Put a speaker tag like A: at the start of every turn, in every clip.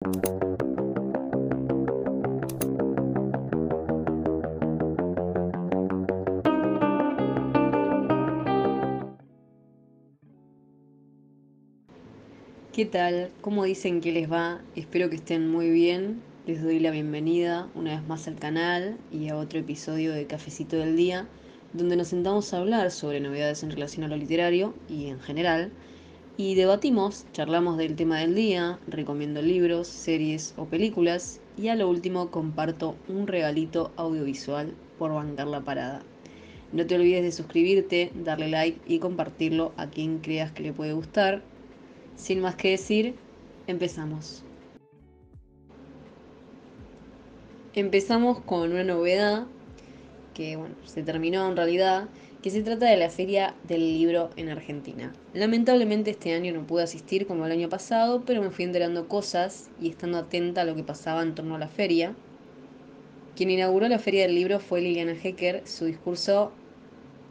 A: ¿Qué tal? ¿Cómo dicen que les va? Espero que estén muy bien. Les doy la bienvenida una vez más al canal y a otro episodio de Cafecito del Día, donde nos sentamos a hablar sobre novedades en relación a lo literario y en general, y debatimos, charlamos del tema del día, recomiendo libros, series o películas, y a lo último comparto un regalito audiovisual por bancar la parada. No te olvides de suscribirte, darle like y compartirlo a quien creas que le puede gustar. Sin más que decir, empezamos. Empezamos con una novedad que, bueno, se terminó en realidad, que se trata de la Feria del Libro en Argentina. Lamentablemente este año no pude asistir como el año pasado, pero me fui enterando cosas y estando atenta a lo que pasaba en torno a la feria. Quien inauguró la Feria del Libro fue Liliana Hecker. Su discurso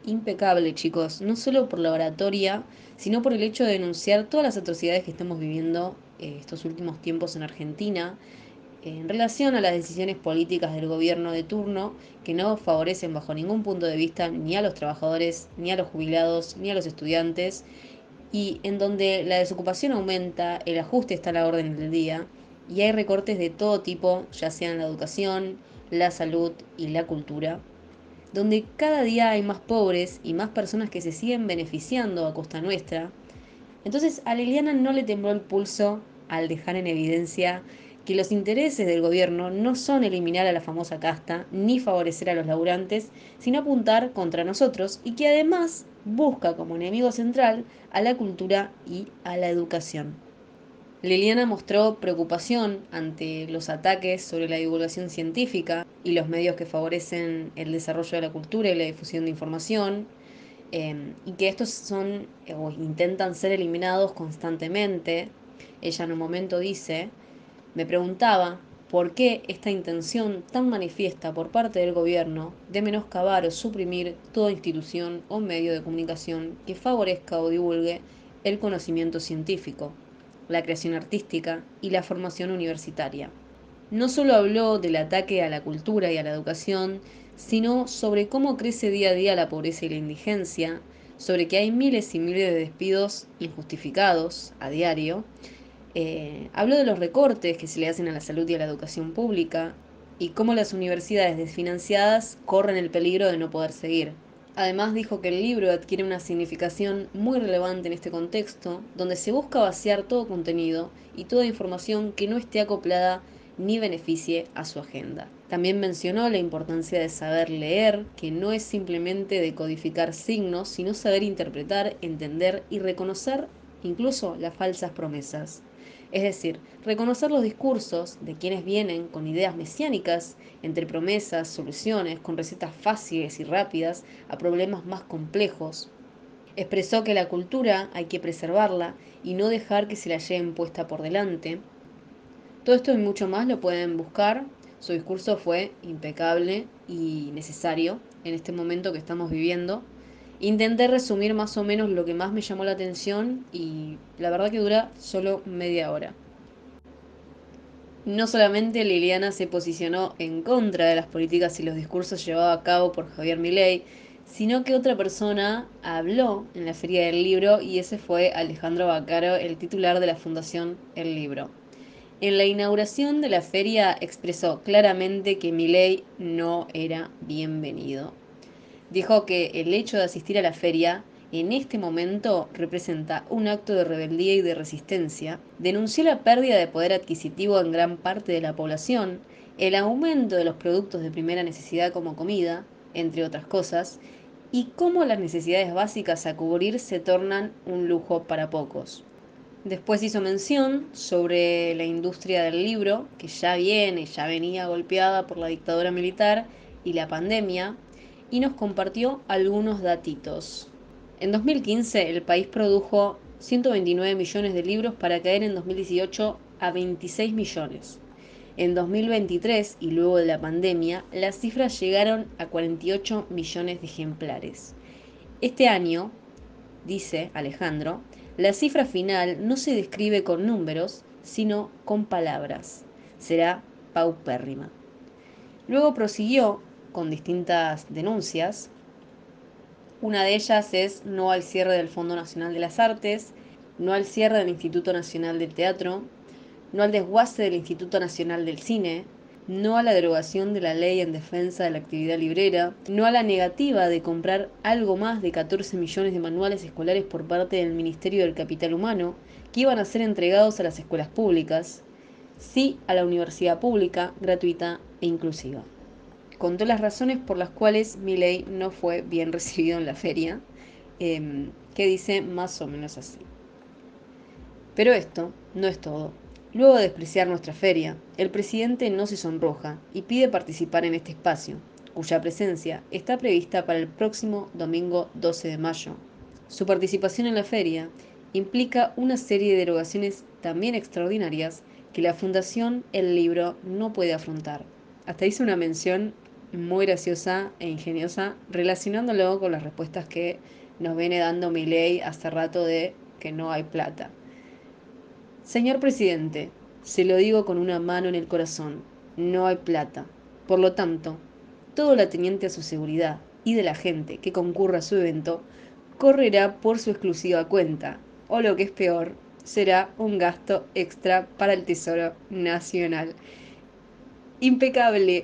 A: impecable, chicos, no solo por la oratoria, sino por el hecho de denunciar todas las atrocidades que estamos viviendo estos últimos tiempos en Argentina, en relación a las decisiones políticas del gobierno de turno que no favorecen bajo ningún punto de vista ni a los trabajadores, ni a los jubilados, ni a los estudiantes, y en donde la desocupación aumenta, el ajuste está a la orden del día, y hay recortes de todo tipo, ya sea en la educación, la salud y la cultura, donde cada día hay más pobres y más personas que se siguen beneficiando a costa nuestra. Entonces a Liliana no le tembló el pulso al dejar en evidencia que los intereses del gobierno no son eliminar a la famosa casta ni favorecer a los laburantes, sino apuntar contra nosotros, y que además busca como enemigo central a la cultura y a la educación. Liliana mostró preocupación ante los ataques sobre la divulgación científica y los medios que favorecen el desarrollo de la cultura y la difusión de información, y que estos son o intentan ser eliminados constantemente. Ella en un momento dice: me preguntaba por qué esta intención tan manifiesta por parte del gobierno de menoscabar o suprimir toda institución o medio de comunicación que favorezca o divulgue el conocimiento científico, la creación artística y la formación universitaria. No solo habló del ataque a la cultura y a la educación, sino sobre cómo crece día a día la pobreza y la indigencia, sobre que hay miles y miles de despidos injustificados a diario. Habló de los recortes que se le hacen a la salud y a la educación pública y cómo las universidades desfinanciadas corren el peligro de no poder seguir. Además dijo que el libro adquiere una significación muy relevante en este contexto, donde se busca vaciar todo contenido y toda información que no esté acoplada ni beneficie a su agenda. También mencionó la importancia de saber leer, que no es simplemente decodificar signos, sino saber interpretar, entender y reconocer incluso las falsas promesas. Es decir, reconocer los discursos de quienes vienen con ideas mesiánicas, entre promesas, soluciones, con recetas fáciles y rápidas a problemas más complejos. Expresó que la cultura hay que preservarla y no dejar que se la lleven puesta por delante. Todo esto y mucho más lo pueden buscar. Su discurso fue impecable y necesario en este momento que estamos viviendo. Intenté resumir más o menos lo que más me llamó la atención y la verdad que dura solo media hora. No solamente Liliana se posicionó en contra de las políticas y los discursos llevados a cabo por Javier Milei, sino que otra persona habló en la Feria del Libro, y ese fue Alejandro Bacaro, el titular de la Fundación El Libro. En la inauguración de la feria expresó claramente que Milei no era bienvenido. Dijo que el hecho de asistir a la feria en este momento representa un acto de rebeldía y de resistencia. Denunció la pérdida de poder adquisitivo en gran parte de la población, el aumento de los productos de primera necesidad como comida, entre otras cosas, y cómo las necesidades básicas a cubrir se tornan un lujo para pocos. Después hizo mención sobre la industria del libro, que ya venía golpeada por la dictadura militar y la pandemia, y nos compartió algunos datitos. En 2015 el país produjo 129 millones de libros para caer en 2018 a 26 millones. En 2023, y luego de la pandemia, las cifras llegaron a 48 millones de ejemplares. Este año, dice Alejandro, la cifra final no se describe con números, sino con palabras. Será paupérrima. Luego prosiguió con distintas denuncias. Una de ellas es no al cierre del Fondo Nacional de las Artes, no al cierre del Instituto Nacional del Teatro, no al desguace del Instituto Nacional del Cine, no a la derogación de la ley en defensa de la actividad librera, no a la negativa de comprar algo más de 14 millones de manuales escolares por parte del Ministerio del Capital Humano, que iban a ser entregados a las escuelas públicas, sí a la universidad pública, gratuita e inclusiva. Contó las razones por las cuales Milei no fue bien recibido en la feria, que dice más o menos así. Pero esto no es todo. Luego de despreciar nuestra feria, el presidente no se sonroja y pide participar en este espacio, cuya presencia está prevista para el próximo domingo 12 de mayo. Su participación en la feria implica una serie de derogaciones también extraordinarias que la Fundación El Libro no puede afrontar. Hasta hizo una mención muy graciosa e ingeniosa relacionándolo con las respuestas que nos viene dando Milei hace rato de que no hay plata. Señor presidente, se lo digo con una mano en el corazón, no hay plata. Por lo tanto, todo lo ateniente a su seguridad y de la gente que concurra a su evento correrá por su exclusiva cuenta, o lo que es peor, será un gasto extra para el Tesoro Nacional. Impecable.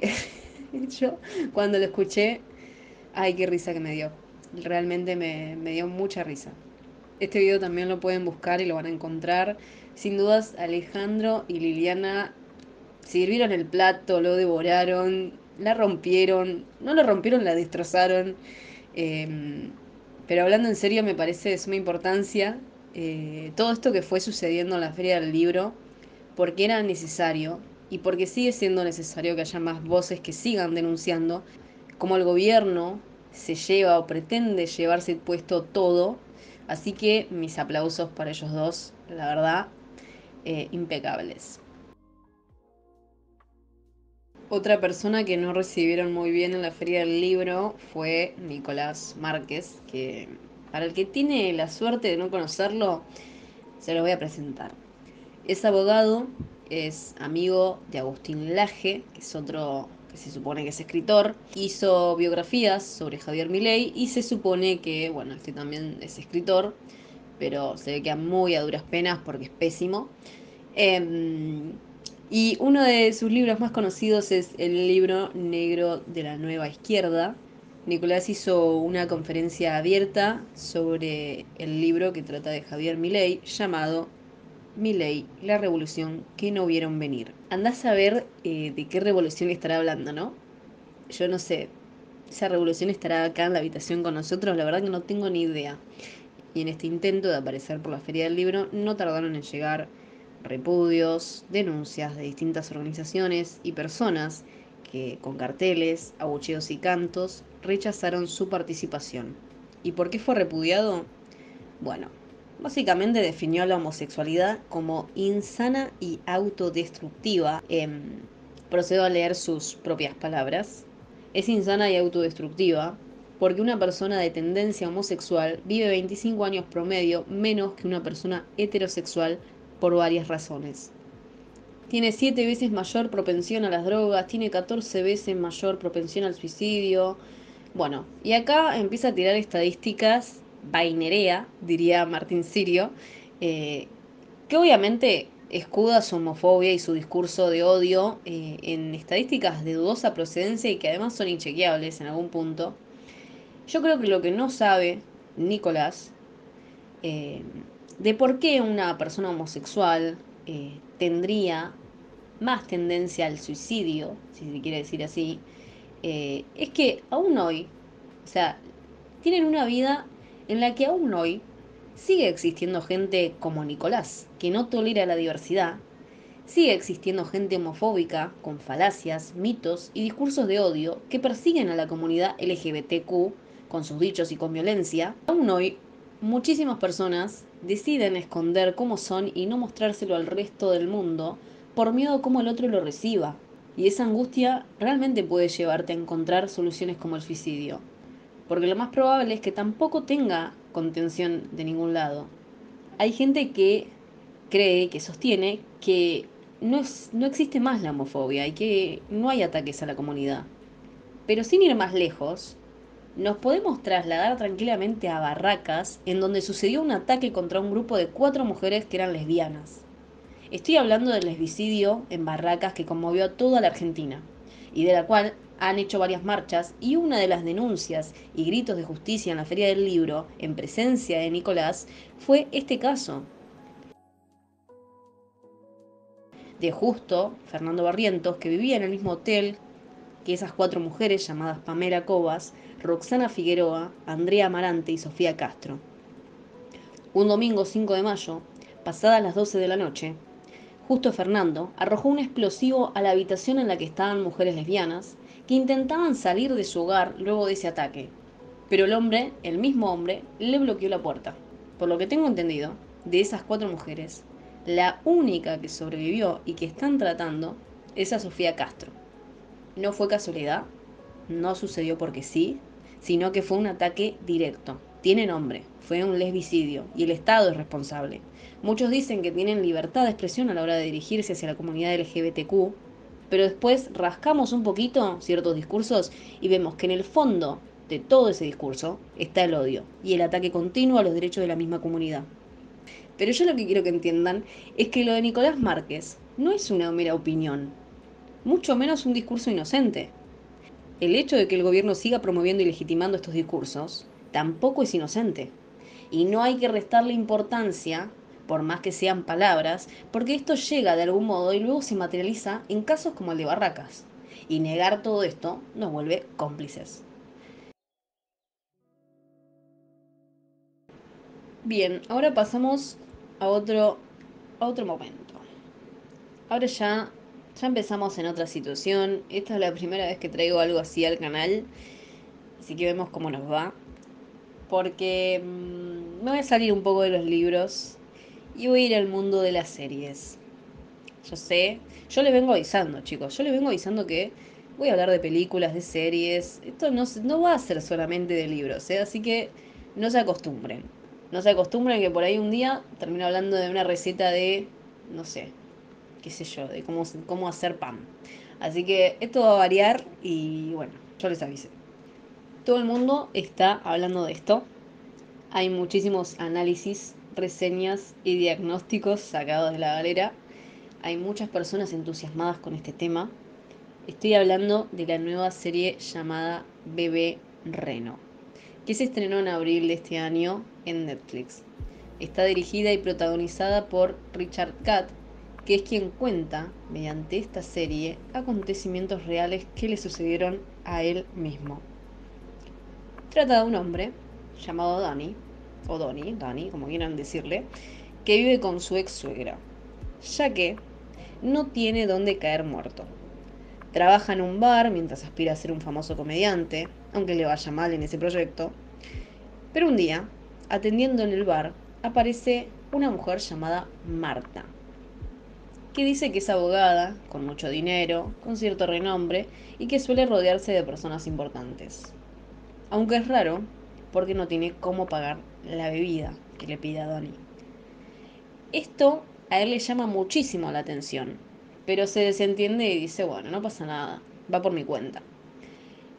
A: Yo cuando lo escuché, ay, qué risa que me dio. Realmente me dio mucha risa. Este video también lo pueden buscar y lo van a encontrar. Sin dudas, Alejandro y Liliana sirvieron el plato, lo devoraron, la rompieron. No lo rompieron, la destrozaron. Eh, pero hablando en serio, me parece de suma importancia todo esto que fue sucediendo en la Feria del Libro, porque era necesario y porque sigue siendo necesario que haya más voces que sigan denunciando, como el gobierno se lleva o pretende llevarse puesto todo. Así que mis aplausos para ellos dos, la verdad, impecables. Otra persona que no recibieron muy bien en la Feria del Libro fue Nicolás Márquez, que para el que tiene la suerte de no conocerlo, se lo voy a presentar. Es abogado, es amigo de Agustín Laje, que es otro que se supone que es escritor. Hizo biografías sobre Javier Milei y se supone que, bueno, este también es escritor, pero se ve que muy a duras penas porque es pésimo. Eh, y uno de sus libros más conocidos es el libro negro de la nueva izquierda. Nicolás hizo una conferencia abierta sobre el libro que trata de Javier Milei, llamado Milei, la revolución que no vieron venir. Andás a ver de qué revolución estará hablando, ¿no? Yo no sé, esa revolución estará acá en la habitación con nosotros, la verdad que no tengo ni idea. Y en este intento de aparecer por la Feria del Libro no tardaron en llegar repudios, denuncias de distintas organizaciones y personas que con carteles, abucheos y cantos rechazaron su participación. ¿Y por qué fue repudiado? Bueno, básicamente definió la homosexualidad como insana y autodestructiva. Procedo a leer sus propias palabras. Es insana y autodestructiva porque una persona de tendencia homosexual vive 25 años promedio menos que una persona heterosexual por varias razones. Tiene 7 veces mayor propensión a las drogas, tiene 14 veces mayor propensión al suicidio. Bueno, y acá empieza a tirar estadísticas vainerea, diría Martín Sirio, eh, que obviamente escuda su homofobia y su discurso de odio en estadísticas de dudosa procedencia y que además son inchequeables en algún punto. Yo creo que lo que no sabe Nicolás eh, de por qué una persona homosexual tendría más tendencia al suicidio, si se quiere decir así, es que aún hoy, o sea, tienen una vida en la que aún hoy sigue existiendo gente como Nicolás, que no tolera la diversidad, sigue existiendo gente homofóbica, con falacias, mitos y discursos de odio que persiguen a la comunidad LGBTQ con sus dichos y con violencia. Aún hoy, muchísimas personas deciden esconder cómo son y no mostrárselo al resto del mundo por miedo a cómo el otro lo reciba. Y esa angustia realmente puede llevarte a encontrar soluciones como el suicidio. Porque lo más probable es que tampoco tenga contención de ningún lado. Hay gente que cree, que sostiene que no existe más la homofobia y que no hay ataques a la comunidad. Pero sin ir más lejos, nos podemos trasladar tranquilamente a Barracas, en donde sucedió un ataque contra un grupo de 4 mujeres que eran lesbianas. Estoy hablando del lesbicidio en Barracas que conmovió a toda la Argentina, y de la cual han hecho varias marchas, y una de las denuncias y gritos de justicia en la Feria del Libro, en presencia de Nicolás, fue este caso de Justo Fernando Barrientos, que vivía en el mismo hotel que esas 4 mujeres llamadas Pamela Cobas, Roxana Figueroa, Andrea Amarante y Sofía Castro. Un domingo 5 de mayo, pasadas las 12 de la noche, Justo Fernando arrojó un explosivo a la habitación en la que estaban mujeres lesbianas que intentaban salir de su hogar luego de ese ataque. Pero el mismo hombre, le bloqueó la puerta. Por lo que tengo entendido, de esas 4 mujeres, la única que sobrevivió y que están tratando es a Sofía Castro. No fue casualidad, no sucedió porque sí, sino que fue un ataque directo. Tiene nombre, fue un lesbicidio y el Estado es responsable. Muchos dicen que tienen libertad de expresión a la hora de dirigirse hacia la comunidad LGBTQ, pero después rascamos un poquito ciertos discursos y vemos que en el fondo de todo ese discurso está el odio y el ataque continuo a los derechos de la misma comunidad. Pero yo lo que quiero que entiendan es que lo de Nicolás Márquez no es una mera opinión, mucho menos un discurso inocente. El hecho de que el gobierno siga promoviendo y legitimando estos discursos tampoco es inocente. Y no hay que restarle importancia, por más que sean palabras, porque esto llega de algún modo y luego se materializa en casos como el de Barracas. Y negar todo esto nos vuelve cómplices. Bien, ahora pasamos a otro momento. Ahora ya empezamos en otra situación. Esta es la primera vez que traigo algo así al canal, así que vemos cómo nos va. Porque me voy a salir un poco de los libros y voy a ir al mundo de las series. Yo sé, yo les vengo avisando, chicos, yo les vengo avisando que voy a hablar de películas, de series. Esto no va a ser solamente de libros, ¿eh? Así que no se acostumbren. No se acostumbren que por ahí un día termino hablando de una receta de, no sé, qué sé yo, de cómo hacer pan. Así que esto va a variar y bueno, yo les avisé. Todo el mundo está hablando de esto. Hay muchísimos análisis, reseñas y diagnósticos sacados de la galera. Hay muchas personas entusiasmadas con este tema. Estoy hablando de la nueva serie llamada Bebé Reno, que se estrenó en abril de este año en Netflix. Está dirigida y protagonizada por Richard Katt, que es quien cuenta, mediante esta serie, acontecimientos reales que le sucedieron a él mismo. Trata de un hombre llamado Danny, o Danny, como quieran decirle, que vive con su ex suegra, ya que no tiene dónde caer muerto. Trabaja en un bar mientras aspira a ser un famoso comediante, aunque le vaya mal en ese proyecto. Pero un día, atendiendo en el bar, aparece una mujer llamada Marta, que dice que es abogada, con mucho dinero, con cierto renombre y que suele rodearse de personas importantes. Aunque es raro, porque no tiene cómo pagar la bebida que le pide a Donnie. Esto a él le llama muchísimo la atención, pero se desentiende y dice, bueno, no pasa nada, va por mi cuenta.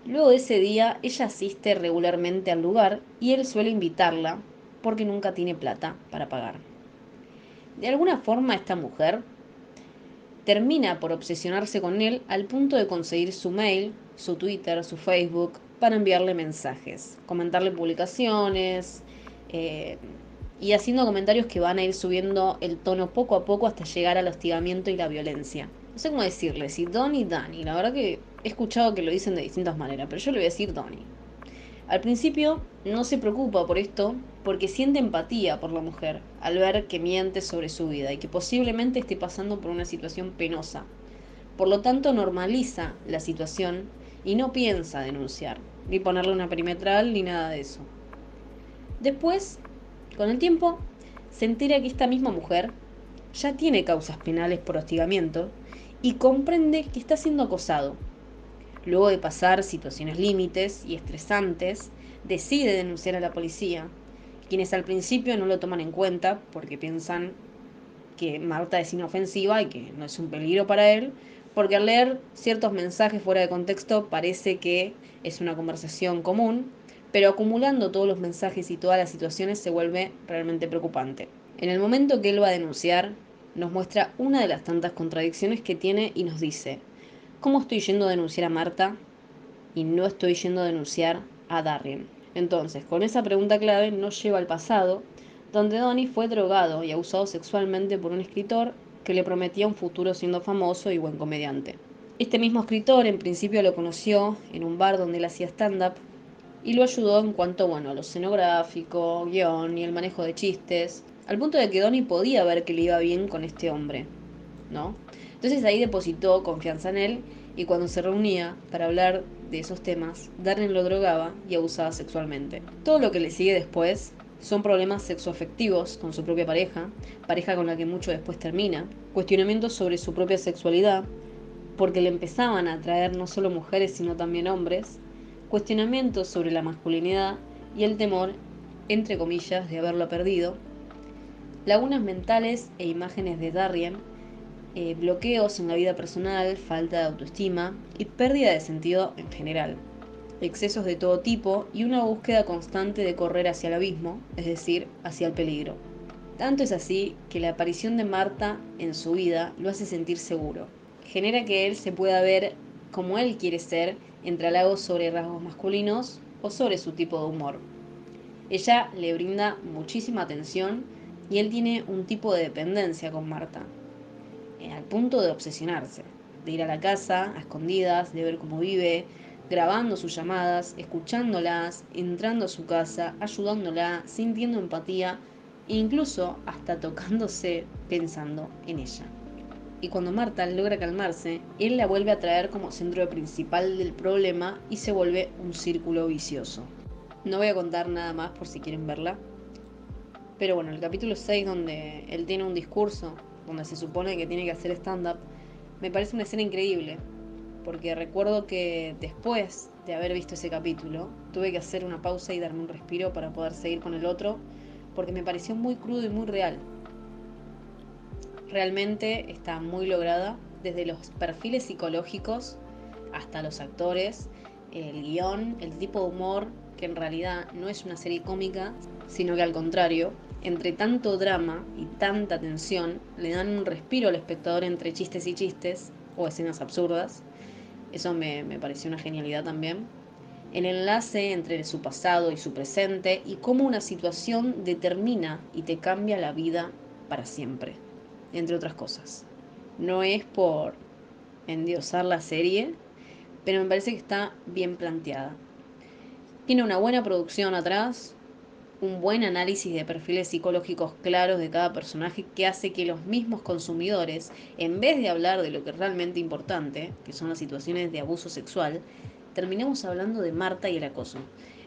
A: Luego de ese día, ella asiste regularmente al lugar y él suele invitarla porque nunca tiene plata para pagar. De alguna forma, esta mujer termina por obsesionarse con él al punto de conseguir su mail, su Twitter, su Facebook, para enviarle mensajes, comentarle publicaciones eh, y haciendo comentarios que van a ir subiendo el tono poco a poco hasta llegar al hostigamiento y la violencia. No sé cómo decirle, si Donnie, Dani, la verdad que he escuchado que lo dicen de distintas maneras, pero yo le voy a decir Donnie. Al principio no se preocupa por esto porque siente empatía por la mujer al ver que miente sobre su vida y que posiblemente esté pasando por una situación penosa. Por lo tanto, normaliza la situación y no piensa denunciar, ni ponerle una perimetral ni nada de eso. Después, con el tiempo, se entera que esta misma mujer ya tiene causas penales por hostigamiento y comprende que está siendo acosado. Luego de pasar situaciones límites y estresantes, decide denunciar a la policía, quienes al principio no lo toman en cuenta porque piensan que Marta es inofensiva y que no es un peligro para él, porque al leer ciertos mensajes fuera de contexto parece que es una conversación común, pero acumulando todos los mensajes y todas las situaciones se vuelve realmente preocupante. En el momento que él va a denunciar, nos muestra una de las tantas contradicciones que tiene y nos dice: ¿cómo estoy yendo a denunciar a Marta y no estoy yendo a denunciar a Darren? Entonces, con esa pregunta clave nos lleva al pasado, donde Donnie fue drogado y abusado sexualmente por un escritor que le prometía un futuro siendo famoso y buen comediante. Este mismo escritor en principio lo conoció en un bar donde él hacía stand-up y lo ayudó en cuanto, bueno, a lo escenográfico, guión y el manejo de chistes, al punto de que Donnie podía ver que le iba bien con este hombre, ¿no? Entonces ahí depositó confianza en él y cuando se reunía para hablar de esos temas, Darren lo drogaba y abusaba sexualmente. Todo lo que le sigue después son problemas sexoafectivos con su propia pareja, pareja con la que mucho después termina, cuestionamientos sobre su propia sexualidad, porque le empezaban a atraer no solo mujeres sino también hombres, cuestionamientos sobre la masculinidad y el temor, entre comillas, de haberlo perdido, lagunas mentales e imágenes de Darien, bloqueos en la vida personal, falta de autoestima y pérdida de sentido en general, excesos de todo tipo y una búsqueda constante de correr hacia el abismo, es decir, hacia el peligro. Tanto es así que la aparición de Marta en su vida lo hace sentir seguro. Genera que él se pueda ver como él quiere ser, entre halagos sobre rasgos masculinos o sobre su tipo de humor. Ella le brinda muchísima atención y él tiene un tipo de dependencia con Marta, al punto de obsesionarse, de ir a la casa a escondidas, de ver cómo vive, grabando sus llamadas, escuchándolas, entrando a su casa, ayudándola, sintiendo empatía e incluso hasta tocándose pensando en ella. Y cuando Marta logra calmarse, él la vuelve a traer como centro principal del problema y se vuelve un círculo vicioso. No voy a contar nada más por si quieren verla, pero bueno, el capítulo 6 donde él tiene un discurso, donde se supone que tiene que hacer stand-up, me parece una escena increíble, porque recuerdo que después de haber visto ese capítulo, tuve que hacer una pausa y darme un respiro para poder seguir con el otro, porque me pareció muy crudo y muy real. Realmente está muy lograda, desde los perfiles psicológicos hasta los actores, el guión, el tipo de humor, que en realidad no es una serie cómica, sino que al contrario, entre tanto drama y tanta tensión, le dan un respiro al espectador entre chistes y chistes, o escenas absurdas. Eso me pareció una genialidad también. El enlace entre su pasado y su presente y cómo una situación determina y te cambia la vida para siempre, entre otras cosas. No es por endiosar la serie, pero me parece que está bien planteada. Tiene una buena producción atrás, un buen análisis de perfiles psicológicos claros de cada personaje que hace que los mismos consumidores, en vez de hablar de lo que es realmente importante, que son las situaciones de abuso sexual, terminemos hablando de Marta y el acoso.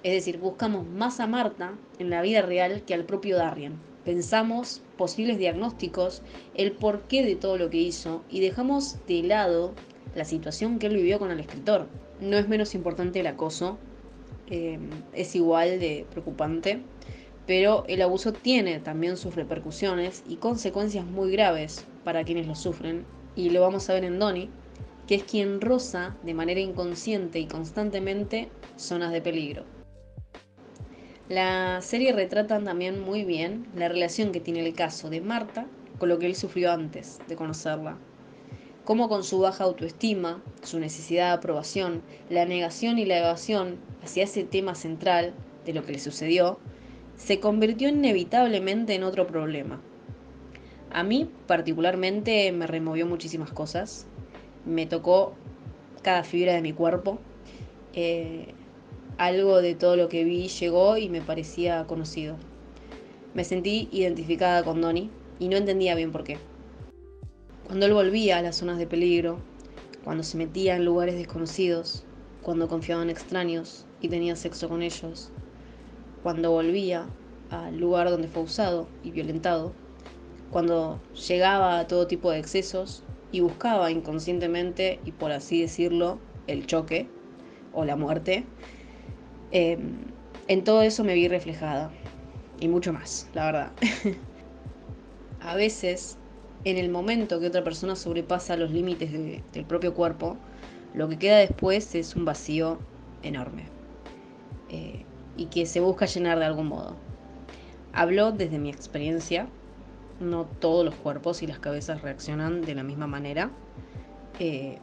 A: Es decir, buscamos más a Marta en la vida real que al propio Darien. Pensamos posibles diagnósticos, el porqué de todo lo que hizo y dejamos de lado la situación que él vivió con el escritor. No es menos importante el acoso, es igual de preocupante, pero el abuso tiene también sus repercusiones y consecuencias muy graves para quienes lo sufren, y lo vamos a ver en Donnie, que es quien roza de manera inconsciente y constantemente zonas de peligro. La serie retrata también muy bien la relación que tiene el caso de Marta con lo que él sufrió antes de conocerla. Cómo con su baja autoestima, su necesidad de aprobación, la negación y la evasión hacia ese tema central de lo que le sucedió, se convirtió inevitablemente en otro problema. A mí particularmente me removió muchísimas cosas, me tocó cada fibra de mi cuerpo, eh, algo de todo lo que vi llegó y me parecía conocido. Me sentí identificada con Donnie y no entendía bien por qué. Cuando él volvía a las zonas de peligro, cuando se metía en lugares desconocidos, cuando confiaba en extraños y tenía sexo con ellos, cuando volvía al lugar donde fue usado y violentado, cuando llegaba a todo tipo de excesos y buscaba inconscientemente y por así decirlo el choque o la muerte, eh, en todo eso me vi reflejada y mucho más, la verdad. A veces En el momento que otra persona sobrepasa los límites del propio cuerpo, lo que queda después es un vacío enorme, y que se busca llenar de algún modo. Hablo desde mi experiencia, no todos los cuerpos y las cabezas reaccionan de la misma manera.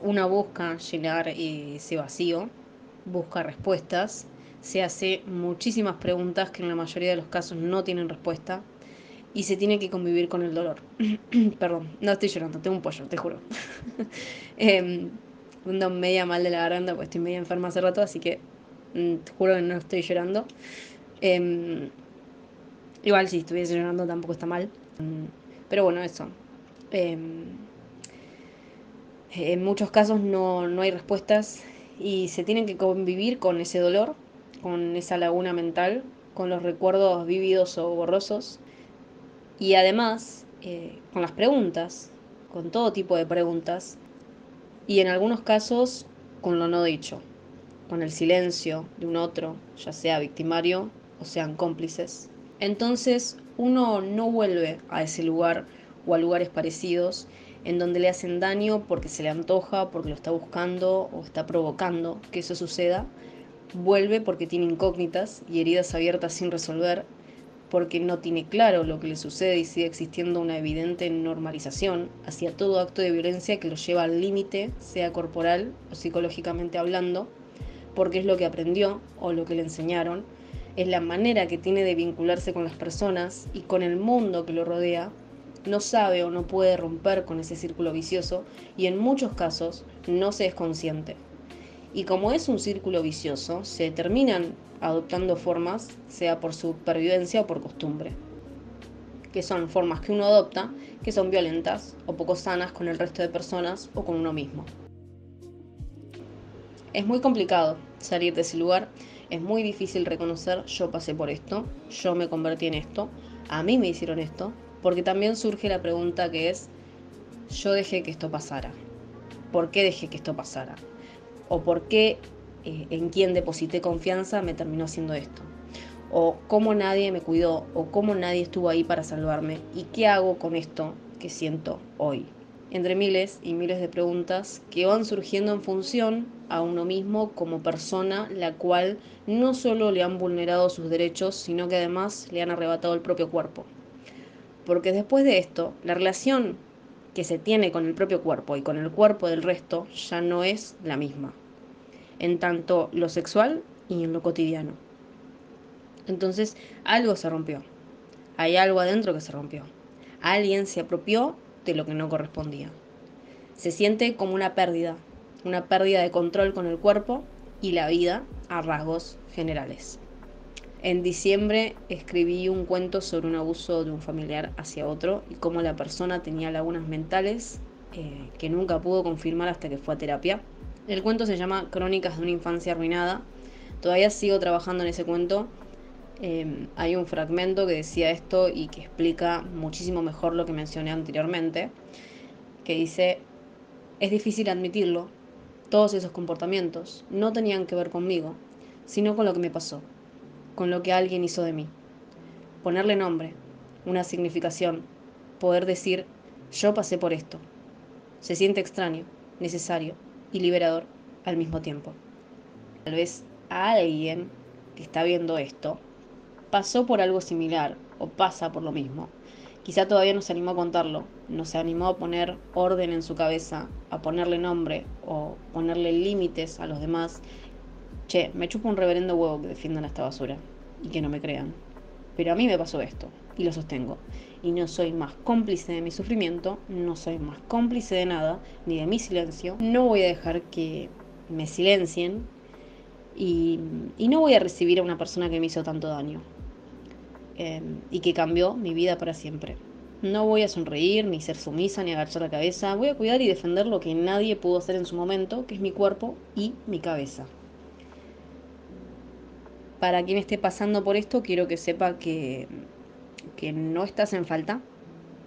A: Una busca llenar ese vacío, busca respuestas, se hace muchísimas preguntas que en la mayoría de los casos no tienen respuesta y se tiene que convivir con el dolor. Perdón, no estoy llorando, tengo un pollo, te juro. eh, Ando media mal de la garganta, pues estoy media enferma hace rato, así que te juro que no estoy llorando. Eh, Igual si estuviese llorando tampoco está mal. Pero bueno, eso. Eh, en muchos casos no hay respuestas y se tienen que convivir con ese dolor, con esa laguna mental, con los recuerdos vívidos o borrosos y además con las preguntas, con todo tipo de preguntas y en algunos casos con lo no dicho, con el silencio de un otro, ya sea victimario o sean cómplices. Entonces uno no vuelve a ese lugar o a lugares parecidos en donde le hacen daño porque se le antoja, porque lo está buscando o está provocando que eso suceda. Vuelve porque tiene incógnitas y heridas abiertas sin resolver, porque no tiene claro lo que le sucede y sigue existiendo una evidente normalización hacia todo acto de violencia que lo lleva al límite, sea corporal o psicológicamente hablando, porque es lo que aprendió o lo que le enseñaron, es la manera que tiene de vincularse con las personas y con el mundo que lo rodea, no sabe o no puede romper con ese círculo vicioso y en muchos casos no se es consciente. Y como es un círculo vicioso, se terminan adoptando formas, sea por supervivencia o por costumbre, que son formas que uno adopta, que son violentas o poco sanas con el resto de personas o con uno mismo. Es muy complicado salir de ese lugar, es muy difícil reconocer yo pasé por esto, yo me convertí en esto, a mí me hicieron esto, porque también surge la pregunta que es, yo dejé que esto pasara, ¿por qué dejé que esto pasara? ¿O por qué en quien deposité confianza me terminó haciendo esto? ¿O cómo nadie me cuidó? ¿O cómo nadie estuvo ahí para salvarme? ¿Y qué hago con esto que siento hoy? Entre miles y miles de preguntas que van surgiendo en función a uno mismo como persona, la cual no solo le han vulnerado sus derechos, sino que además le han arrebatado el propio cuerpo. Porque después de esto, la relación que se tiene con el propio cuerpo y con el cuerpo del resto ya no es la misma, en tanto lo sexual y en lo cotidiano. Entonces, algo se rompió. Hay algo adentro que se rompió. Alguien se apropió de lo que no correspondía. Se siente como una pérdida de control con el cuerpo y la vida a rasgos generales. En diciembre escribí un cuento sobre un abuso de un familiar hacia otro y cómo la persona tenía lagunas mentales que nunca pudo confirmar hasta que fue a terapia. El cuento se llama Crónicas de una infancia arruinada. Todavía sigo trabajando en ese cuento. Hay un fragmento que decía esto y que explica muchísimo mejor lo que mencioné anteriormente, que dice, es difícil admitirlo, todos esos comportamientos no tenían que ver conmigo, sino con lo que me pasó, con lo que alguien hizo de mí. Ponerle nombre, una significación, poder decir, yo pasé por esto. Se siente extraño, necesario y liberador al mismo tiempo. Tal vez a alguien que está viendo esto pasó por algo similar o pasa por lo mismo. Quizá todavía no se animó a contarlo, no se animó a poner orden en su cabeza, a ponerle nombre o ponerle límites a los demás. Che, me chupa un reverendo huevo que defiendan esta basura y que no me crean. Pero a mí me pasó esto y lo sostengo. Y no soy más cómplice de mi sufrimiento, no soy más cómplice de nada, ni de mi silencio. No voy a dejar que me silencien y no voy a recibir a una persona que me hizo tanto daño y que cambió mi vida para siempre. No voy a sonreír, ni ser sumisa, ni agachar la cabeza. Voy a cuidar y defender lo que nadie pudo hacer en su momento, que es mi cuerpo y mi cabeza. Para quien esté pasando por esto, quiero que sepa que no estás en falta,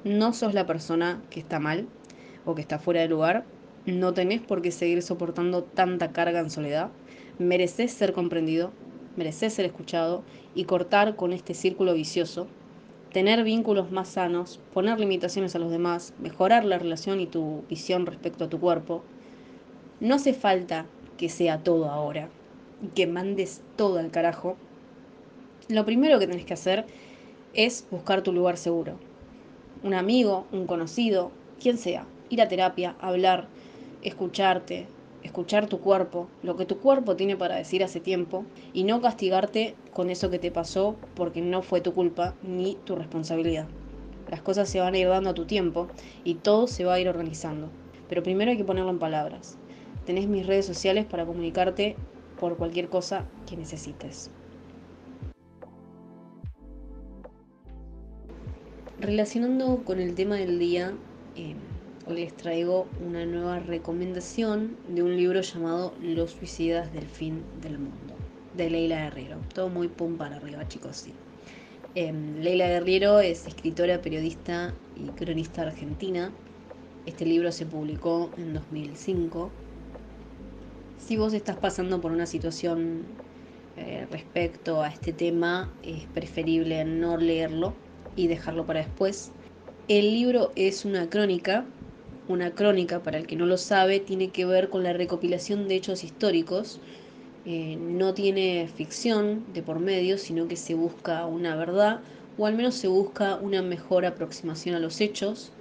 A: no sos la persona que está mal o que está fuera de lugar, no tenés por qué seguir soportando tanta carga en soledad, mereces ser comprendido, mereces ser escuchado y cortar con este círculo vicioso tener vínculos más sanos, poner limitaciones a los demás, mejorar la relación y tu visión respecto a tu cuerpo. No hace falta que sea todo ahora y que mandes todo al carajo. Lo primero que tenés que hacer es buscar tu lugar seguro. Un amigo, un conocido, quien sea. Ir a terapia, hablar, escucharte, escuchar tu cuerpo, lo que tu cuerpo tiene para decir hace tiempo, y no castigarte con eso que te pasó porque no fue tu culpa ni tu responsabilidad. Las cosas se van a ir dando a tu tiempo y todo se va a ir organizando. Pero primero hay que ponerlo en palabras. Tenés mis redes sociales para comunicarte por cualquier cosa que necesites. Relacionando con el tema del día, eh, hoy les traigo una nueva recomendación de un libro llamado Los suicidas del fin del mundo, de Leila Guerriero. Todo muy pum para arriba, chicos, sí. Leila Guerriero es escritora, periodista y cronista argentina. Este libro se publicó en 2005. Si vos estás pasando por una situación respecto a este tema, es preferible no leerlo y dejarlo para después. El libro es una crónica. Una crónica, para el que no lo sabe, tiene que ver con la recopilación de hechos históricos. No tiene ficción de por medio, sino que se busca una verdad, o al menos se busca una mejor aproximación a los hechos,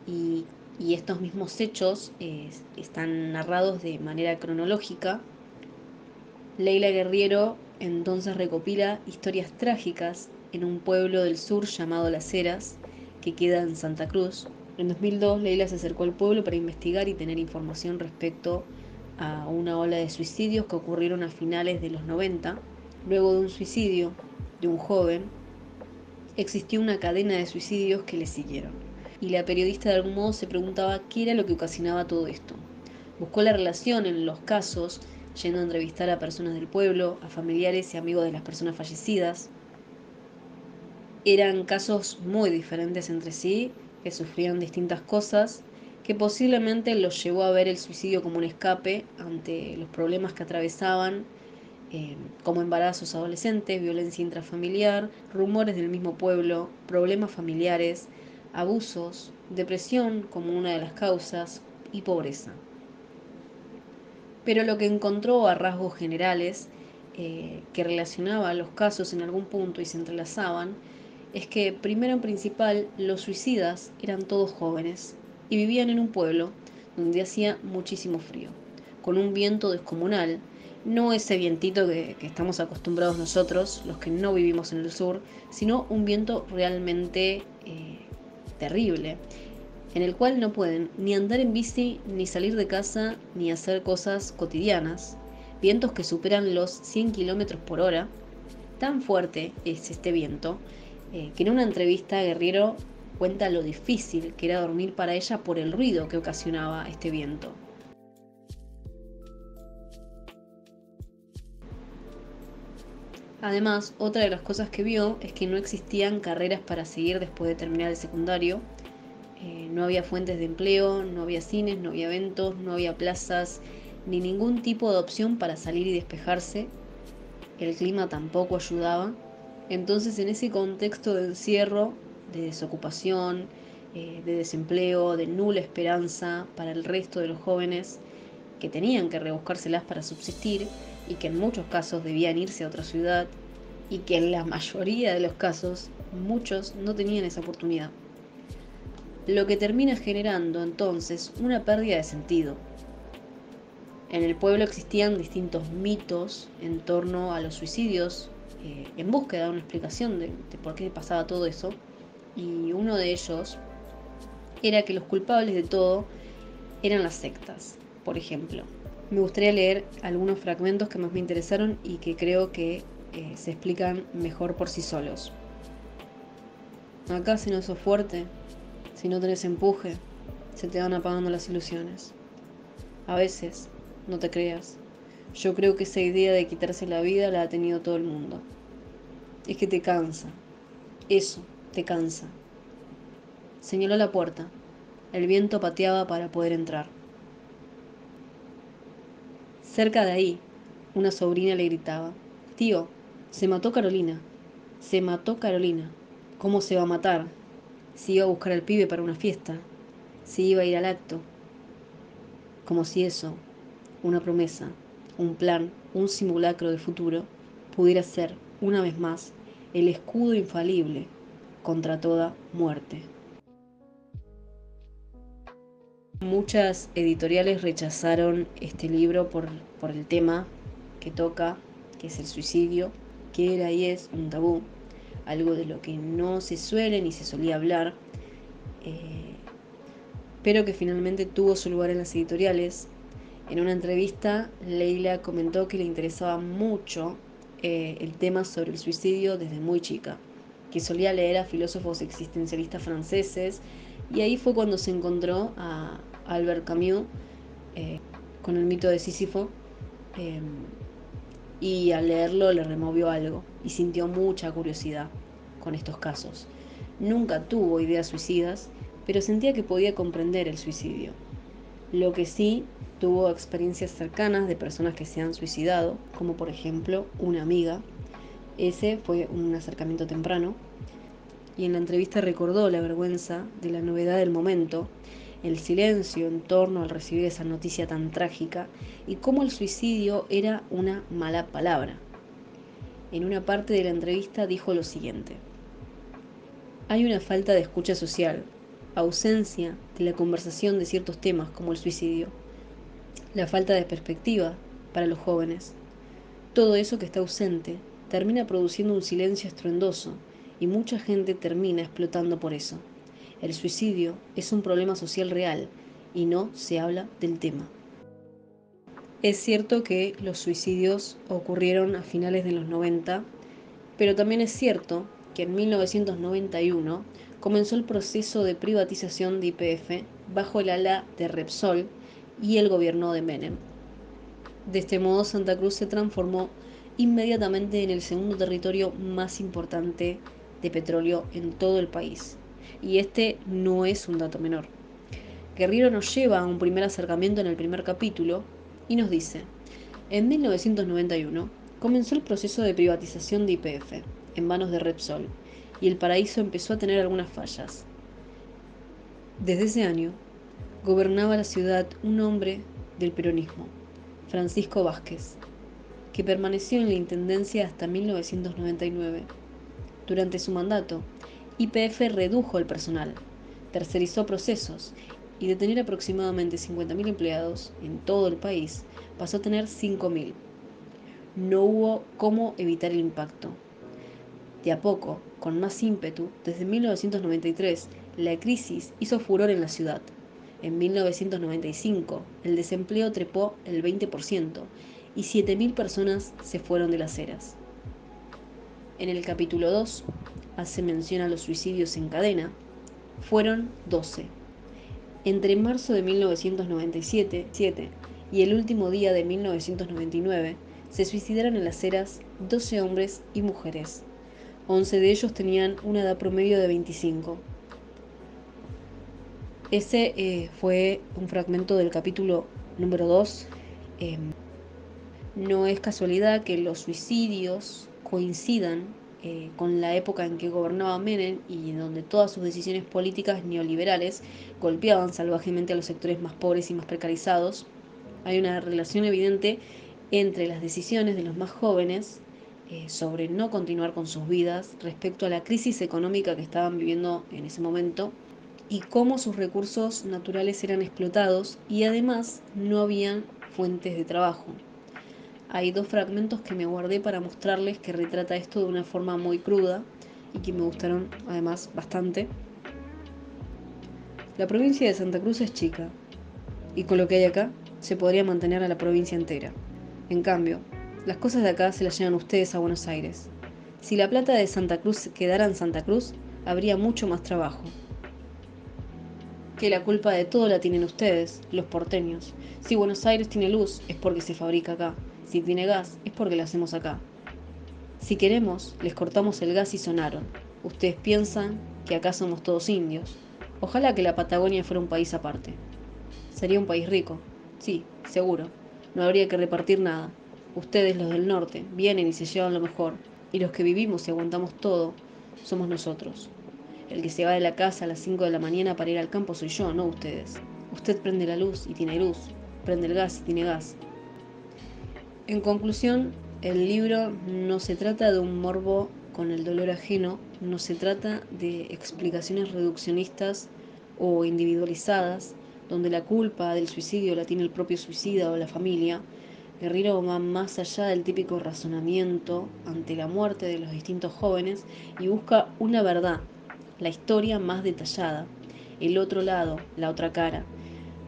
A: y, y estos mismos hechos están narrados de manera cronológica. Leila Guerriero entonces recopila historias trágicas en un pueblo del sur llamado Las Heras, que queda en Santa Cruz. En 2002, Leila se acercó al pueblo para investigar y tener información respecto a una ola de suicidios que ocurrieron a finales de los 90. Luego de un suicidio de un joven, existió una cadena de suicidios que le siguieron. Y la periodista de algún modo se preguntaba qué era lo que ocasionaba todo esto. Buscó la relación en los casos, yendo a entrevistar a personas del pueblo, a familiares y amigos de las personas fallecidas. Eran casos muy diferentes entre sí, que sufrían distintas cosas, que posiblemente los llevó a ver el suicidio como un escape ante los problemas que atravesaban, como embarazos adolescentes, violencia intrafamiliar, rumores del mismo pueblo, problemas familiares, abusos, depresión como una de las causas y pobreza. Pero lo que encontró a rasgos generales, que relacionaba los casos en algún punto y se entrelazaban, es que primero en principal los suicidas eran todos jóvenes y vivían en un pueblo donde hacía muchísimo frío, con un viento descomunal, no ese vientito que estamos acostumbrados nosotros, los que no vivimos en el sur, sino un viento realmente terrible, en el cual no pueden ni andar en bici, ni salir de casa, ni hacer cosas cotidianas. Vientos que superan los 100 kilómetros por hora. Tan fuerte es este viento que en una entrevista Guerriero cuenta lo difícil que era dormir para ella por el ruido que ocasionaba este viento. Además, otra de las cosas que vio es que no existían carreras para seguir después de terminar el secundario. No había fuentes de empleo, no había cines, no había eventos, no había plazas, ni ningún tipo de opción para salir y despejarse. El clima tampoco ayudaba. Entonces, en ese contexto de encierro, de desocupación, de desempleo, de nula esperanza para el resto de los jóvenes que tenían que rebuscárselas para subsistir y que en muchos casos debían irse a otra ciudad y que en la mayoría de los casos muchos no tenían esa oportunidad. Lo que termina generando entonces una pérdida de sentido. En el pueblo existían distintos mitos en torno a los suicidios, en búsqueda de una explicación de por qué pasaba todo eso, y uno de ellos era que los culpables de todo eran las sectas, por ejemplo. Me gustaría leer algunos fragmentos que más me interesaron y que creo que se explican mejor por sí solos. Acá si no sos fuerte, si no tenés empuje, se te van apagando las ilusiones. A veces, no te creas, yo creo que esa idea de quitarse la vida la ha tenido todo el mundo. Es que te cansa. Eso, te cansa. Señaló la puerta. El viento pateaba para poder entrar. Cerca de ahí, una sobrina le gritaba: Tío, se mató Carolina. Se mató Carolina. ¿Cómo se va a matar? Si iba a buscar al pibe para una fiesta, si iba a ir al acto, como si eso, una promesa, un plan, un simulacro de futuro, pudiera ser, una vez más, el escudo infalible contra toda muerte. Muchas editoriales rechazaron este libro por el tema que toca, que es el suicidio, que era y es un tabú, algo de lo que no se suele ni se solía hablar, eh, pero que finalmente tuvo su lugar en las editoriales. En una entrevista, Leila comentó que le interesaba mucho el tema sobre el suicidio desde muy chica, que solía leer a filósofos existencialistas franceses, y ahí fue cuando se encontró a Albert Camus con el mito de Sísifo, eh, y al leerlo le removió algo y sintió mucha curiosidad con estos casos. Nunca tuvo ideas suicidas, pero sentía que podía comprender el suicidio. Lo que sí, tuvo experiencias cercanas de personas que se han suicidado, como por ejemplo una amiga. Ese fue un acercamiento temprano. Y en la entrevista recordó la vergüenza de la novedad del momento, el silencio en torno al recibir esa noticia tan trágica y cómo el suicidio era una mala palabra. En una parte de la entrevista dijo lo siguiente: hay una falta de escucha social, ausencia de la conversación de ciertos temas como el suicidio, la falta de perspectiva para los jóvenes. Todo eso que está ausente termina produciendo un silencio estruendoso y mucha gente termina explotando por eso. El suicidio es un problema social real y no se habla del tema. Es cierto que los suicidios ocurrieron a finales de los 90, pero también es cierto que en 1991 comenzó el proceso de privatización de YPF bajo el ala de Repsol y el gobierno de Menem. De este modo, Santa Cruz se transformó inmediatamente en el segundo territorio más importante de petróleo en todo el país. Y este no es un dato menor. Guerrero nos lleva a un primer acercamiento en el primer capítulo y nos dice: en 1991 comenzó el proceso de privatización de YPF en manos de Repsol y el paraíso empezó a tener algunas fallas. Desde ese año gobernaba la ciudad un hombre del peronismo, Francisco Vázquez, que permaneció en la intendencia hasta 1999. Durante su mandato, YPF redujo el personal, tercerizó procesos y de tener aproximadamente 50.000 empleados en todo el país, pasó a tener 5.000. No hubo cómo evitar el impacto. De a poco, con más ímpetu, desde 1993, la crisis hizo furor en la ciudad. En 1995, el desempleo trepó el 20% y 7.000 personas se fueron de las eras. En el capítulo 2, hace mención a los suicidios en cadena. Fueron 12. Entre marzo de 1997 y el último día de 1999, se suicidaron en las eras 12 hombres y mujeres. 11 de ellos tenían una edad promedio de 25. Ese fue un fragmento del capítulo número 2. No es casualidad que los suicidios coincidan con la época en que gobernaba Menem y donde todas sus decisiones políticas neoliberales golpeaban salvajemente a los sectores más pobres y más precarizados. Hay una relación evidente entre las decisiones de los más jóvenes sobre no continuar con sus vidas respecto a la crisis económica que estaban viviendo en ese momento y cómo sus recursos naturales eran explotados y además no habían fuentes de trabajo. Hay dos fragmentos que me guardé para mostrarles que retrata esto de una forma muy cruda y que me gustaron además bastante. La provincia de Santa Cruz es chica y con lo que hay acá se podría mantener a la provincia entera. En cambio, las cosas de acá se las llevan ustedes a Buenos Aires. Si la plata de Santa Cruz quedara en Santa Cruz, habría mucho más trabajo. Que la culpa de todo la tienen ustedes, los porteños. Si Buenos Aires tiene luz, es porque se fabrica acá. Si tiene gas, es porque lo hacemos acá. Si queremos, les cortamos el gas y sonaron. Ustedes piensan que acá somos todos indios. Ojalá que la Patagonia fuera un país aparte. Sería un país rico. Sí, seguro. No habría que repartir nada. Ustedes, los del norte, vienen y se llevan lo mejor. Y los que vivimos y aguantamos todo, somos nosotros. El que se va de la casa a las 5 de la mañana para ir al campo soy yo, no ustedes. Usted prende la luz y tiene luz, prende el gas y tiene gas. En conclusión, el libro no se trata de un morbo con el dolor ajeno, no se trata de explicaciones reduccionistas o individualizadas, donde la culpa del suicidio la tiene el propio suicida o la familia. Guerrero va más allá del típico razonamiento ante la muerte de los distintos jóvenes y busca una verdad, la historia más detallada, el otro lado, la otra cara.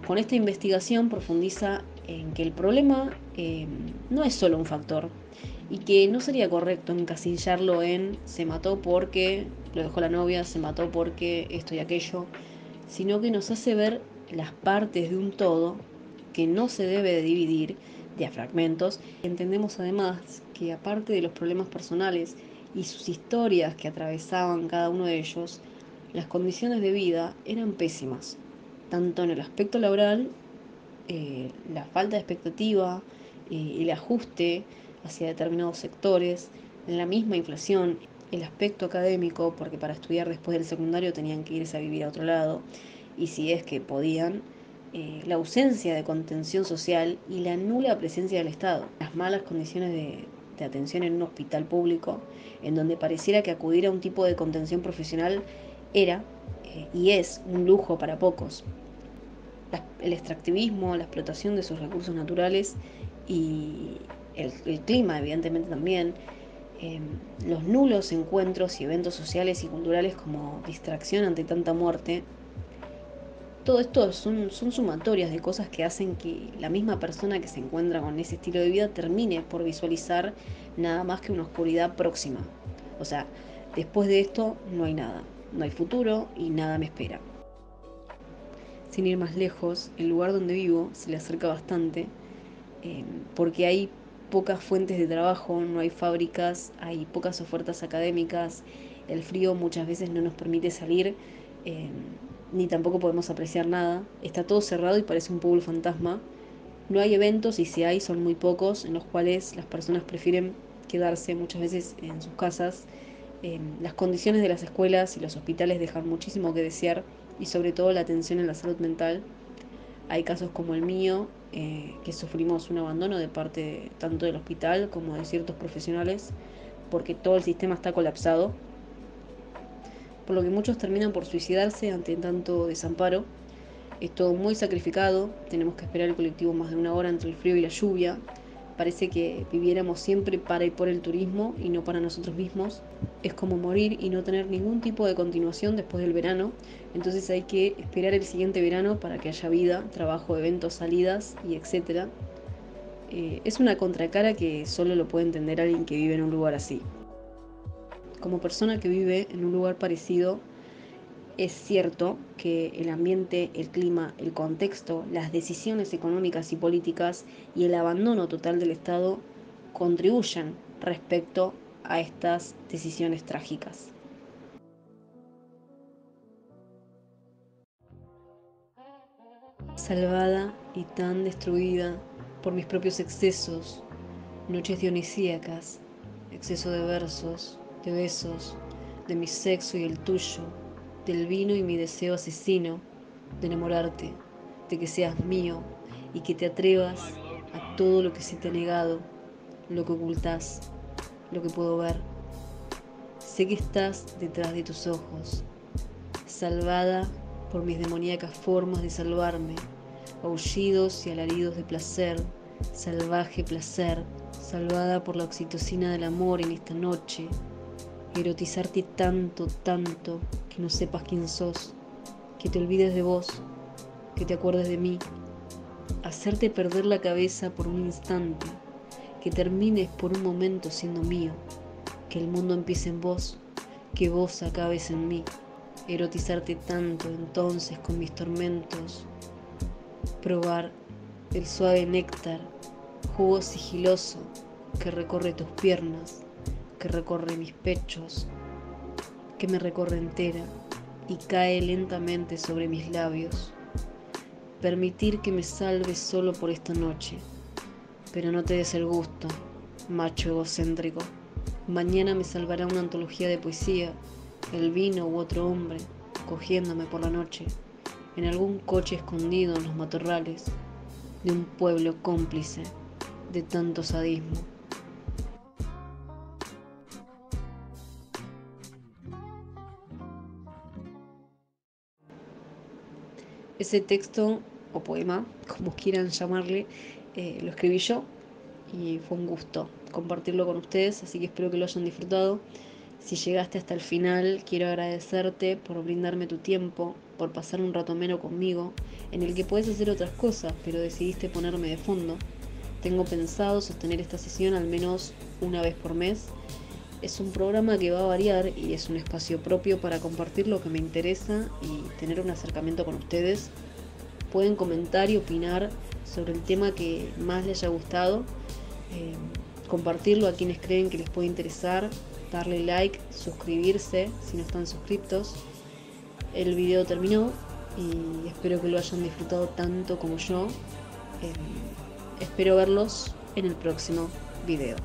A: Con esta investigación profundiza en que el problema no es solo un factor y que no sería correcto encasillarlo en se mató porque lo dejó la novia, se mató porque esto y aquello, sino que nos hace ver las partes de un todo que no se debe de dividir de a fragmentos. Entendemos además que aparte de los problemas personales y sus historias que atravesaban cada uno de ellos, las condiciones de vida eran pésimas, tanto en el aspecto laboral, la falta de expectativa, el ajuste hacia determinados sectores, la misma inflación, el aspecto académico, porque para estudiar después del secundario tenían que irse a vivir a otro lado, y si es que podían, la ausencia de contención social y la nula presencia del Estado, las malas condiciones de atención en un hospital público, en donde pareciera que acudir a un tipo de contención profesional era y es un lujo para pocos. El extractivismo, la explotación de sus recursos naturales y el clima, evidentemente también, los nulos encuentros y eventos sociales y culturales como distracción ante tanta muerte. Todo esto son sumatorias de cosas que hacen que la misma persona que se encuentra con ese estilo de vida termine por visualizar nada más que una oscuridad próxima. O sea, después de esto no hay nada, no hay futuro y nada me espera. Sin ir más lejos, el lugar donde vivo se le acerca bastante, porque hay pocas fuentes de trabajo, no hay fábricas, hay pocas ofertas académicas, el frío muchas veces no nos permite salir, eh, ni tampoco podemos apreciar nada, está todo cerrado y parece un pueblo fantasma. No hay eventos y si hay son muy pocos, en los cuales las personas prefieren quedarse muchas veces en sus casas. Las condiciones de las escuelas y los hospitales dejan muchísimo que desear y sobre todo la atención en la salud mental. Hay casos como el mío, que sufrimos un abandono de parte tanto del hospital como de ciertos profesionales, porque todo el sistema está colapsado, por lo que muchos terminan por suicidarse ante tanto desamparo. Es todo muy sacrificado, tenemos que esperar el colectivo más de una hora entre el frío y la lluvia. Parece que viviéramos siempre para y por el turismo y no para nosotros mismos. Es como morir y no tener ningún tipo de continuación después del verano. Entonces hay que esperar el siguiente verano para que haya vida, trabajo, eventos, salidas y etcétera. Es una contracara que solo lo puede entender alguien que vive en un lugar así. Como persona que vive en un lugar parecido, es cierto que el ambiente, el clima, el contexto, las decisiones económicas y políticas y el abandono total del Estado contribuyen respecto a estas decisiones trágicas. Salvada y tan destruida por mis propios excesos, noches dionisíacas, exceso de versos, de besos, de mi sexo y el tuyo, del vino y mi deseo asesino, de enamorarte, de que seas mío y que te atrevas a todo lo que se te ha negado, lo que ocultás, lo que puedo ver. Sé que estás detrás de tus ojos, salvada por mis demoníacas formas de salvarme, aullidos y alaridos de placer, salvaje placer, salvada por la oxitocina del amor en esta noche, erotizarte tanto, tanto, que no sepas quién sos, que te olvides de vos, que te acuerdes de mí, hacerte perder la cabeza por un instante, que termines por un momento siendo mío, que el mundo empiece en vos, que vos acabes en mí, erotizarte tanto entonces con mis tormentos, probar el suave néctar, jugo sigiloso que recorre tus piernas, que recorre mis pechos, que me recorre entera y cae lentamente sobre mis labios. Permitir que me salves solo por esta noche, pero no te des el gusto, macho egocéntrico. Mañana me salvará una antología de poesía el vino u otro hombre, cogiéndome por la noche, en algún coche escondido en los matorrales de un pueblo cómplice de tanto sadismo. Ese texto o poema, como quieran llamarle, lo escribí yo y fue un gusto compartirlo con ustedes, así que espero que lo hayan disfrutado. Si llegaste hasta el final, quiero agradecerte por brindarme tu tiempo, por pasar un rato ameno conmigo, en el que puedes hacer otras cosas, pero decidiste ponerme de fondo. Tengo pensado sostener esta sesión al menos una vez por mes. Es un programa que va a variar y es un espacio propio para compartir lo que me interesa y tener un acercamiento con ustedes. Pueden comentar y opinar sobre el tema que más les haya gustado, compartirlo a quienes creen que les puede interesar, darle like, suscribirse si no están suscriptos. El video terminó y espero que lo hayan disfrutado tanto como yo. Espero verlos en el próximo video.